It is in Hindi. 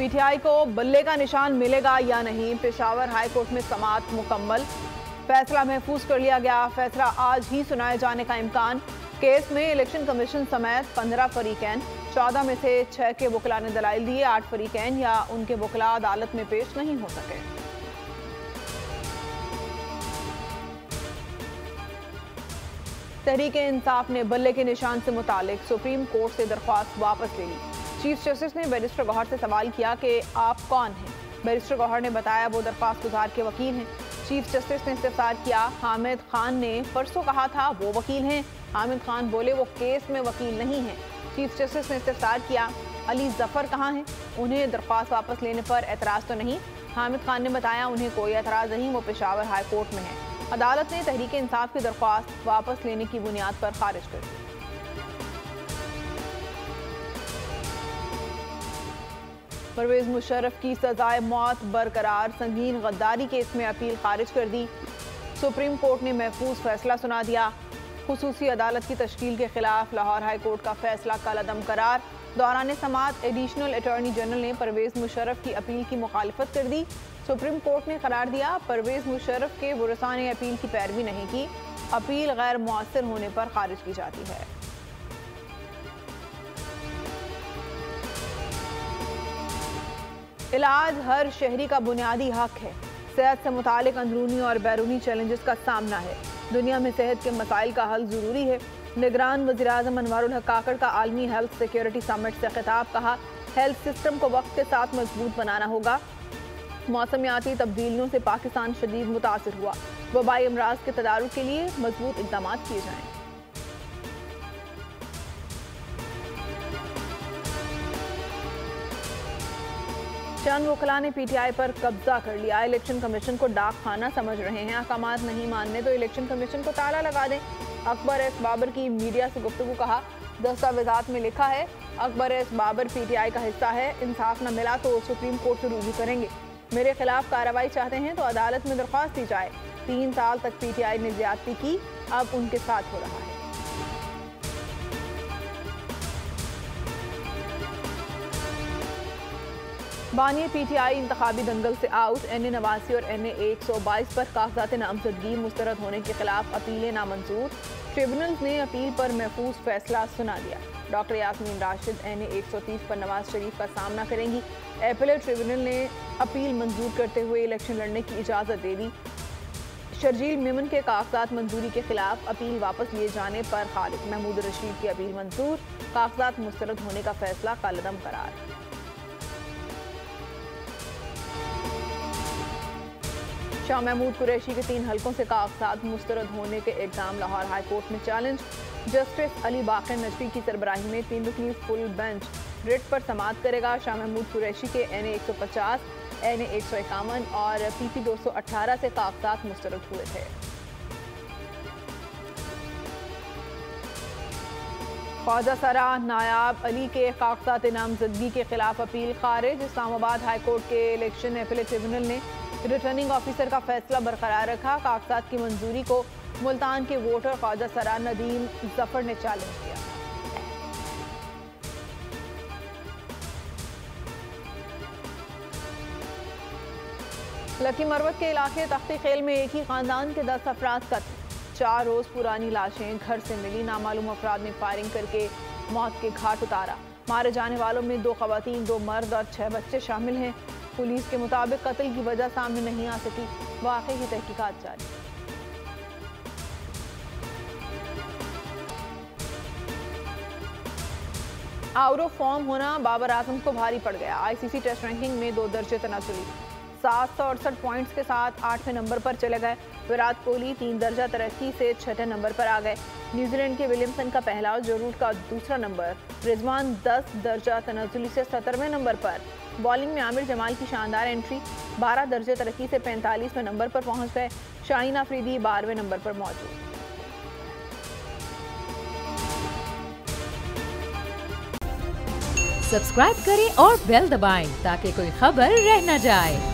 पीटीआई को बल्ले का निशान मिलेगा या नहीं, पेशावर हाई कोर्ट में समाअत मुकम्मल, फैसला महफूज कर लिया गया। फैसला आज ही सुनाए जाने का इम्कान। केस में इलेक्शन कमीशन समेत 15 फरीकैन, 14 में से 6 के वकला ने दलाइल दिए। 8 फरीकैन या उनके वकला अदालत में पेश नहीं हो सके। तहरीक इंसाफ ने बल्ले के निशान से मुतालिक सुप्रीम कोर्ट से दरख्वास्त वापस ले ली। चीफ जस्टिस ने बैरिस्टर गौहर से सवाल किया कि आप कौन हैं। बैरिस्टर गौहर ने बताया वो दरख्वास्त गुजार के वकील हैं। चीफ जस्टिस ने इस्तफसार किया, हामिद खान ने परसों कहा था वो वकील हैं। हामिद खान बोले वो केस में वकील नहीं हैं। चीफ जस्टिस ने इस्तफसार किया, अली जफर कहाँ हैं, उन्हें दरख्वास्त वापस लेने पर एतराज़ तो नहीं। हामिद खान ने बताया उन्हें कोई एतराज़ नहीं, वो पेशावर हाई कोर्ट में है। अदालत ने तहरीक इंसाफ की दरख्वास्त वापस लेने की बुनियाद पर खारिज कर दी। परवेज मुशर्रफ की सजाए मौत बरकरार, संगीन गद्दारी केस में अपील खारिज कर दी। सुप्रीम कोर्ट ने महफूज फैसला सुना दिया। खुसूसी अदालत की तश्कील के खिलाफ लाहौर हाई कोर्ट का फैसला कलअदम करार। दौरान समाअत एडिशनल अटॉर्नी जनरल ने परवेज मुशर्रफ की अपील की मुखालिफत कर दी। सुप्रीम कोर्ट ने करार दिया परवेज मुशर्रफ के वरसा ने अपील की पैरवी नहीं की, अपील गैर मुअस्सर होने पर खारिज की जाती है। इलाज हर शहरी का बुनियादी हक है। सेहत से मुतालिक अंदरूनी और बैरूनी चैलेंजेस का सामना है। दुनिया में सेहत के मसाइल का हल ज़रूरी है। निगरान वज़ीर-ए-आज़म अनवारुल हक काकड़ का आलमी हेल्थ सिक्योरिटी समिट से खिताब, कहा हेल्थ सिस्टम को वक्त के साथ मजबूत बनाना होगा। मौसमियाती तब्दीलियों से पाकिस्तान शदीद मुतासिर हुआ। वबाई अमराज के तदारुक के लिए मजबूत इक़दाम किए जाएँ। चंद वकला ने पीटीआई पर कब्जा कर लिया। इलेक्शन कमीशन को डाक खाना समझ रहे हैं। अहकामात नहीं मानने तो इलेक्शन कमीशन को ताला लगा दें। अकबर एस बाबर की मीडिया से गुफ्तगू, कहा दस्तावेजात में लिखा है अकबर एस बाबर पीटीआई का हिस्सा है। इंसाफ न मिला तो सुप्रीम कोर्ट से रुजू करेंगे। मेरे खिलाफ कार्रवाई चाहते हैं तो अदालत में दरख्वास्त दी जाए। 3 साल तक पीटीआई ने ज्यादती की, अब उनके साथ हो रहा है। बानी पीटीआई इंतखाबी दंगल से आउट। NA 89 और NA 122 पर कागजात नामजदगी मुस्तरद होने के खिलाफ अपीलें नामंजूर। ट्रिब्यूनल ने अपील पर महफूज फैसला सुना दिया। डॉक्टर यास्मीन राशिद NA 130 पर नवाज शरीफ का सामना करेंगी। एपीलेट ट्रिब्यूनल ने अपील मंजूर करते हुए इलेक्शन लड़ने की इजाज़त दे दी। शर्जील मेमन के कागजात मंजूरी के खिलाफ अपील वापस लिए जाने पर खालिद महमूद रशीद की अपील मंजूर। कागजात मुस्तरद होने का फैसला कलअदम करार। शाह महमूद कुरैशी के 3 हलकों से कागजात मुस्तरद होने के इक़दाम लाहौर हाई कोर्ट में चैलेंज। जस्टिस अली बाकर नजफी की सरबराही में 3 रुकनी फुल बेंच रिट पर समाअत करेगा। शाह महमूद कुरैशी के NA 150, NA 151 और PP 218 से कागजात मुस्तरद हुए थे। ख्वाजा सरा नायाब अली के कागजात नामजदगी के खिलाफ अपील खारिज। इस्लामाबाद हाई कोर्ट के इलेक्शन एपीलेट ट्रिब्यूनल ने रिटर्निंग ऑफिसर का फैसला बरकरार रखा। कागजात की मंजूरी को मुल्तान के वोटर ख्वाजा सरा नदीम जफर ने चैलेंज किया। लकी मरवत के इलाके तख्ती खेल में एक ही खानदान के 10 अफराद कत्ल। 4 रोज पुरानी लाशें घर से मिली। नामालूम अफराद ने फायरिंग करके मौत के घाट उतारा। मारे जाने वालों में 2 खवातीन, 2 मर्द और 6 बच्चे शामिल हैं। पुलिस के मुताबिक कत्ल की वजह सामने नहीं आ सकी। वाक़े की तहकीकात जारी। आउट ऑफ फॉर्म होना बाबर आजम को भारी पड़ गया। ICC टेस्ट रैंकिंग में 2 दर्जे तनाजुली। 768 पॉइंट्स के साथ 8वें नंबर पर चले गए। विराट कोहली 3 दर्जा तरक्की से 6ठे नंबर पर आ गए। न्यूजीलैंड के विलियमसन का पहला, जरूर का दूसरा नंबर। रिजवान 10 दर्जा तनाजुली से 17वें नंबर पर। बॉलिंग में आमिर जमाल की शानदार एंट्री, 12 दर्जे तरक्की से 45वें नंबर पर पहुंच गए। शाहीन अफरीदी 12वें नंबर पर मौजूद। सब्सक्राइब करें और बेल दबाएं ताकि कोई खबर रह न जाए।